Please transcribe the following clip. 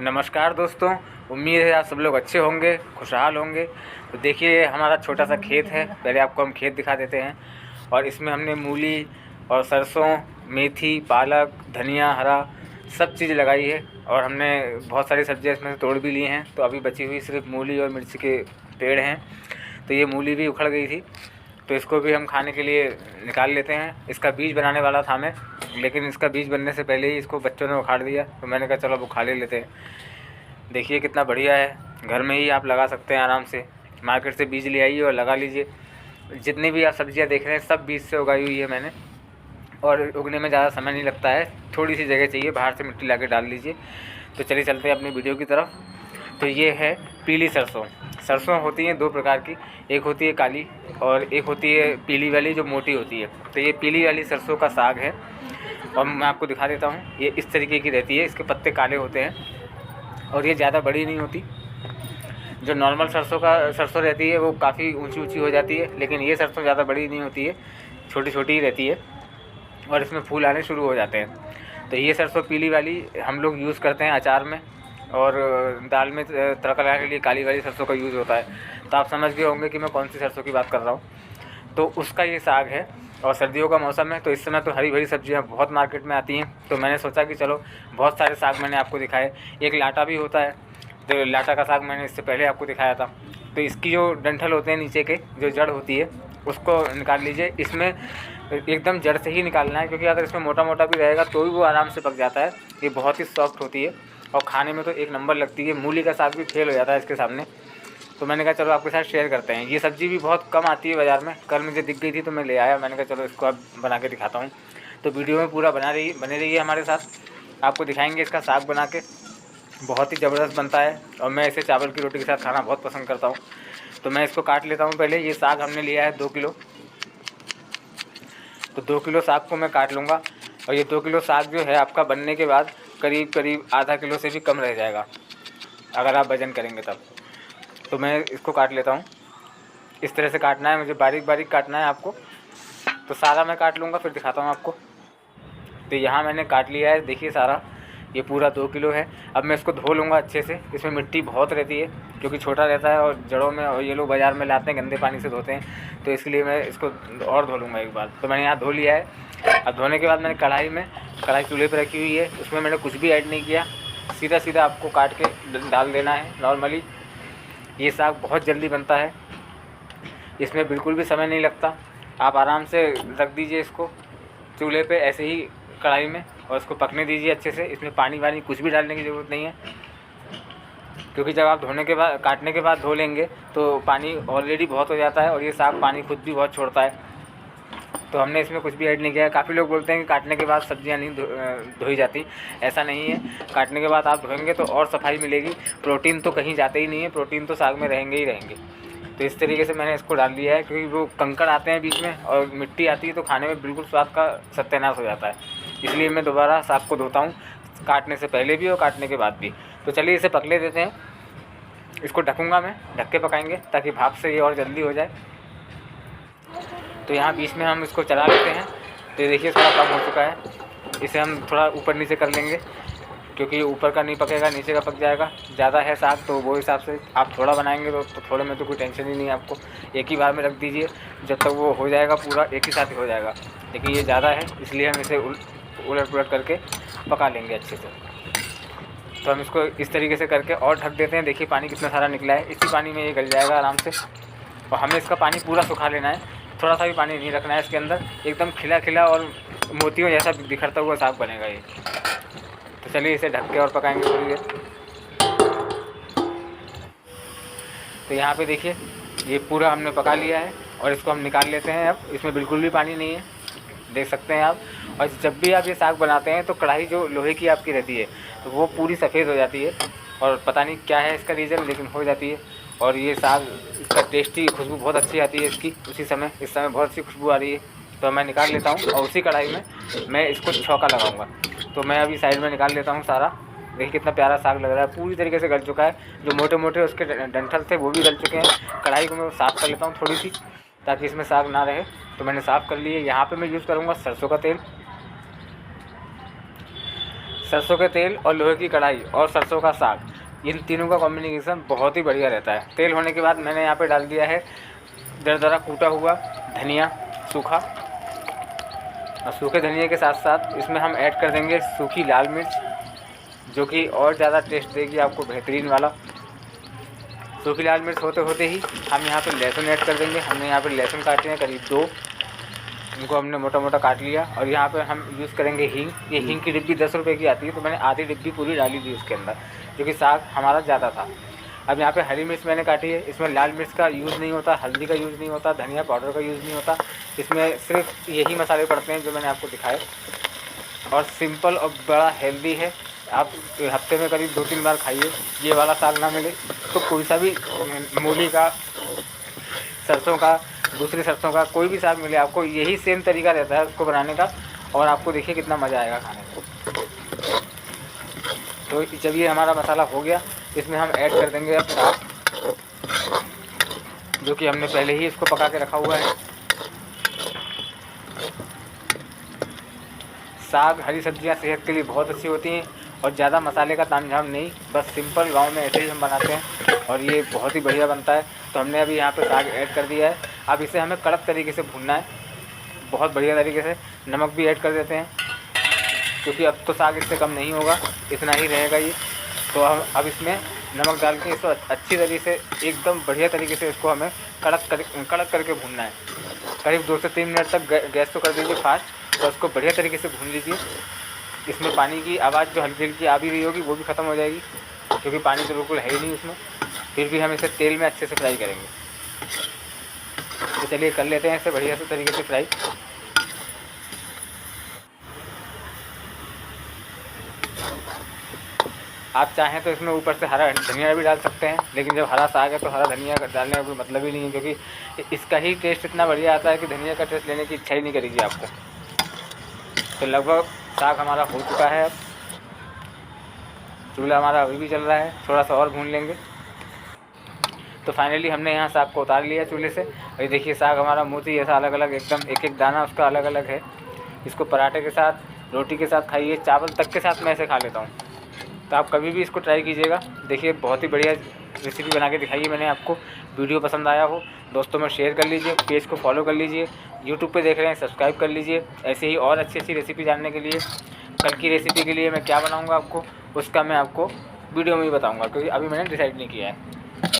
नमस्कार दोस्तों, उम्मीद है आप सब लोग अच्छे होंगे, खुशहाल होंगे। तो देखिए हमारा छोटा सा खेत है, पहले आपको हम खेत दिखा देते हैं। और इसमें हमने मूली और सरसों, मेथी, पालक, धनिया, हरा सब चीज़ लगाई है। और हमने बहुत सारी सब्जियां इसमें से तोड़ भी ली हैं। तो अभी बची हुई सिर्फ मूली और मिर्ची के पेड़ हैं। तो ये मूली भी उखड़ गई थी, तो इसको भी हम खाने के लिए निकाल लेते हैं। इसका बीज बनाने वाला था मैं, लेकिन इसका बीज बनने से पहले ही इसको बच्चों ने उखाड़ दिया। तो मैंने कहा चलो अब उखा ले लेते हैं। देखिए कितना बढ़िया है, घर में ही आप लगा सकते हैं आराम से। मार्केट से बीज ले आइए और लगा लीजिए। जितनी भी आप सब्जियां देख रहे हैं सब बीज से उगाई हुई है मैंने। और उगने में ज़्यादा समय नहीं लगता है, थोड़ी सी जगह चाहिए, बाहर से मिट्टी ला के डाल लीजिए। तो चलिए चलते हैं अपनी वीडियो की तरफ। तो ये है पीली सरसों। सरसों होती हैं दो प्रकार की, एक होती है काली और एक होती है पीली वाली जो मोटी होती है। तो ये पीली वाली सरसों का साग है और मैं आपको दिखा देता हूँ। ये इस तरीके की रहती है, इसके पत्ते काले होते हैं और ये ज़्यादा बड़ी नहीं होती। जो नॉर्मल सरसों रहती है वो काफ़ी ऊंची ऊंची हो जाती है, लेकिन ये सरसों ज़्यादा बड़ी नहीं होती है, छोटी छोटी ही रहती है और इसमें फूल आने शुरू हो जाते हैं। तो ये सरसों पीली वाली हम लोग यूज़ करते हैं अचार में, और दाल में तड़का लगाने के लिए काली वाली सरसों का यूज़ होता है। तो आप समझ गए होंगे कि मैं कौन सी सरसों की बात कर रहा हूँ। तो उसका ये साग है। और सर्दियों का मौसम है तो इस समय तो हरी भरी सब्जियां बहुत मार्केट में आती हैं। तो मैंने सोचा कि चलो बहुत सारे साग मैंने आपको दिखाए। एक लाटा भी होता है, तो लाटा का साग मैंने इससे पहले आपको दिखाया था। तो इसकी जो डंठल होते हैं नीचे के, जो जड़ होती है, उसको निकाल लीजिए। इसमें एकदम जड़ से ही निकालना है, क्योंकि अगर इसमें मोटा मोटा भी रहेगा तो भी वो आराम से पक जाता है। ये बहुत ही सॉफ्ट होती है और खाने में तो एक नंबर लगती है। मूली का साग भी फेल हो जाता है इसके सामने। तो मैंने कहा चलो आपके साथ शेयर करते हैं। ये सब्ज़ी भी बहुत कम आती है बाज़ार में, कल मुझे दिख गई थी तो मैं ले आया। मैंने कहा चलो इसको अब बना के दिखाता हूँ। तो वीडियो में पूरा बने रहिए हमारे साथ। आपको दिखाएंगे इसका साग बना के, बहुत ही ज़बरदस्त बनता है और मैं इसे चावल की रोटी के साथ खाना बहुत पसंद करता हूँ। तो मैं इसको काट लेता हूँ पहले। ये साग हमने लिया है 2 किलो, तो 2 किलो साग को मैं काट लूँगा। और ये 2 किलो साग जो है आपका बनने के बाद करीब करीब आधा किलो से भी कम रह जाएगा अगर आप वज़न करेंगे तब। तो मैं इसको काट लेता हूँ। इस तरह से काटना है मुझे, बारीक बारीक काटना है आपको। तो सारा मैं काट लूँगा, फिर दिखाता हूँ आपको। तो यहाँ मैंने काट लिया है, देखिए सारा ये पूरा 2 किलो है। अब मैं इसको धो लूँगा अच्छे से। इसमें मिट्टी बहुत रहती है क्योंकि छोटा रहता है और जड़ों में, और ये लोग बाज़ार में लाते हैं गंदे पानी से धोते हैं, तो इसलिए मैं इसको और धो लूँगा एक बार। तो मैंने यहाँ धो लिया है। अब धोने के बाद मैंने कढ़ाई चूल्हे पर रखी हुई है, उसमें मैंने कुछ भी ऐड नहीं किया, सीधा सीधा आपको काट के डाल देना है नॉर्मली। ये साग बहुत जल्दी बनता है, इसमें बिल्कुल भी समय नहीं लगता। आप आराम से रख दीजिए इसको चूल्हे पे ऐसे ही कढ़ाई में और इसको पकने दीजिए अच्छे से। इसमें पानी वानी कुछ भी डालने की ज़रूरत नहीं है, क्योंकि जब आप धोने के बाद, काटने के बाद धो लेंगे तो पानी ऑलरेडी बहुत हो जाता है और ये साग पानी खुद भी बहुत छोड़ता है। तो हमने इसमें कुछ भी ऐड नहीं किया है। काफ़ी लोग बोलते हैं कि काटने के बाद सब्जियां नहीं धोई जाती, ऐसा नहीं है। काटने के बाद आप धोएंगे तो और सफाई मिलेगी। प्रोटीन तो कहीं जाते ही नहीं है, प्रोटीन तो साग में रहेंगे ही रहेंगे। तो इस तरीके से मैंने इसको डाल दिया है, क्योंकि वो कंकड़ आते हैं बीच में और मिट्टी आती है तो खाने में बिल्कुल स्वाद का सत्यानाश हो जाता है। इसलिए मैं दोबारा साग को धोता हूँ, काटने से पहले भी और काटने के बाद भी। तो चलिए इसे पकने देते हैं। इसको ढकूँगा मैं, ढक के पकाएंगे ताकि भाप से ये और जल्दी हो जाए। तो यहाँ बीच में हम इसको चला लेते हैं। तो ये देखिए थोड़ा कम हो चुका है, इसे हम थोड़ा ऊपर नीचे कर लेंगे, क्योंकि ऊपर का नहीं पकेगा, नीचे का पक जाएगा। ज़्यादा है साग तो वो हिसाब से आप थोड़ा बनाएंगे तो थोड़े में तो कोई टेंशन ही नहीं है आपको। एक ही बार में रख दीजिए, जब तक वो हो जाएगा पूरा एक ही साथ ही हो जाएगा। लेकिन ये ज़्यादा है इसलिए हम इसे उलट पुलट करके पका लेंगे अच्छे से। तो हम इसको इस तरीके से करके और ढक देते हैं। देखिए पानी कितना सारा निकला है, इसी पानी में ये गल जाएगा आराम से। और हमें इसका पानी पूरा सुखा लेना है, थोड़ा सा भी पानी नहीं रखना है इसके अंदर। एकदम खिला खिला और मोतियों जैसा बिखरता हुआ साग बनेगा ये। तो चलिए इसे ढक के और पकाएंगे थोड़ी देर। तो यहाँ पे देखिए ये पूरा हमने पका लिया है और इसको हम निकाल लेते हैं। अब इसमें बिल्कुल भी पानी नहीं है, देख सकते हैं आप। और जब भी आप ये साग बनाते हैं तो कढ़ाई जो लोहे की आपकी रहती है तो वो पूरी सफ़ेद हो जाती है, और पता नहीं क्या है इसका रीज़न, लेकिन हो जाती है। और ये साग, इसका टेस्टी खुशबू बहुत अच्छी आती है इसकी। इस समय बहुत अच्छी खुशबू आ रही है। तो मैं निकाल लेता हूँ और उसी कढ़ाई में मैं इसको छौंका लगाऊंगा। तो मैं अभी साइड में निकाल लेता हूँ सारा। देखिए कितना प्यारा साग लग रहा है, पूरी तरीके से गल चुका है। जो मोटे मोटे उसके डंठल थे वो भी गल चुके हैं। कढ़ाई को मैं साफ़ कर लेता हूँ थोड़ी सी, ताकि इसमें साग ना रहे। तो मैंने साफ़ कर लिए। यहाँ पे मैं यूज़ करूँगा सरसों का तेल। सरसों के तेल और लोहे की कढ़ाई और सरसों का साग, इन तीनों का कॉम्बिनेशन बहुत ही बढ़िया रहता है। तेल होने के बाद मैंने यहाँ पे डाल दिया है दरदरा कूटा हुआ धनिया सूखा, और सूखे धनिया के साथ साथ इसमें हम ऐड कर देंगे सूखी लाल मिर्च, जो कि और ज़्यादा टेस्ट देगी आपको बेहतरीन वाला। सूखी लाल मिर्च होते होते ही हम यहाँ पे लहसुन ऐड कर देंगे। हमने यहाँ पे लहसुन काटे हैं करीब 2, इनको हमने मोटा मोटा काट लिया। और यहाँ पे हम यूज़ करेंगे हींग। ये हींग की डिब्बी 10 रुपये की आती है, तो मैंने आधी डिब्बी पूरी डाली थी उसके अंदर, क्योंकि साग हमारा ज़्यादा था। अब यहाँ पे हरी मिर्च मैंने काटी है। इसमें लाल मिर्च का यूज़ नहीं होता, हल्दी का यूज़ नहीं होता, धनिया पाउडर का यूज़ नहीं होता। इसमें सिर्फ यही मसाले पड़ते हैं जो मैंने आपको दिखाए, और सिंपल और बड़ा हेल्दी है। आप हफ्ते में करीब 2-3 बार खाइए। ये वाला साग ना मिले तो कोई सा भी मूली का, सरसों का, दूसरी सरसों का कोई भी साग मिले, आपको यही सेम तरीका रहता है उसको बनाने का, और आपको देखिए कितना मज़ा आएगा खाने को। तो जब ये हमारा मसाला हो गया, इसमें हम ऐड कर देंगे अब साग, जो कि हमने पहले ही इसको पका के रखा हुआ है। साग, हरी सब्जियां सेहत के लिए बहुत अच्छी होती हैं, और ज़्यादा मसाले का तामझाम नहीं, बस सिंपल गांव में ऐसे ही हम बनाते हैं, और ये बहुत ही बढ़िया बनता है। तो हमने अभी यहाँ पे साग ऐड कर दिया है। अब इसे हमें कड़क तरीके से भूनना है, बहुत बढ़िया तरीके से। नमक भी ऐड कर देते हैं, क्योंकि अब तो साग इससे कम नहीं होगा, इतना ही रहेगा ये। तो हम अब इसमें नमक डाल के इसको अच्छी तरीके से, एकदम बढ़िया तरीके से इसको हमें कड़क करके भूनना है। करीब 2 से 3 मिनट तक गैस को कर दीजिए फास्ट, और उसको बढ़िया तरीके से भून लीजिए। इसमें पानी की आवाज़ जो हल्की हल्की आ भी रही होगी वो भी ख़त्म हो जाएगी, क्योंकि पानी तो बिल्कुल है ही नहीं उसमें। फिर भी हम इसे तेल में अच्छे से फ्राई करेंगे। तो चलिए कर लेते हैं इसे बढ़िया से तरीके से फ्राई। आप चाहें तो इसमें ऊपर से हरा धनिया भी डाल सकते हैं, लेकिन जब हरा साग है तो हरा धनिया डालने का कोई मतलब ही नहीं है, क्योंकि इसका ही टेस्ट इतना बढ़िया आता है कि धनिया का टेस्ट लेने की इच्छा ही नहीं करेगी आपको। तो लगभग साग हमारा हो चुका है। अब चूल्हा हमारा अभी भी चल रहा है, थोड़ा सा और भून लेंगे। तो फाइनली हमने यहाँ साग को उतार लिया चूल्हे से। और ये देखिए साग हमारा मोती ऐसा अलग अलग, एकदम एक एक दाना उसका अलग अलग है। इसको पराठे के साथ, रोटी के साथ खाइए, चावल तक के साथ मैं ऐसे खा लेता हूँ। तो आप कभी भी इसको ट्राई कीजिएगा। देखिए बहुत ही बढ़िया रेसिपी बना के दिखाई है मैंने आपको। वीडियो पसंद आया हो दोस्तों में शेयर कर लीजिए, पेज को फॉलो कर लीजिए, यूट्यूब पे देख रहे हैं सब्सक्राइब कर लीजिए। ऐसे ही और अच्छी अच्छी रेसिपी जानने के लिए, कल की रेसिपी के लिए मैं क्या बनाऊँगा आपको, उसका मैं आपको वीडियो में ही बताऊँगा, क्योंकि अभी मैंने डिसाइड नहीं किया है।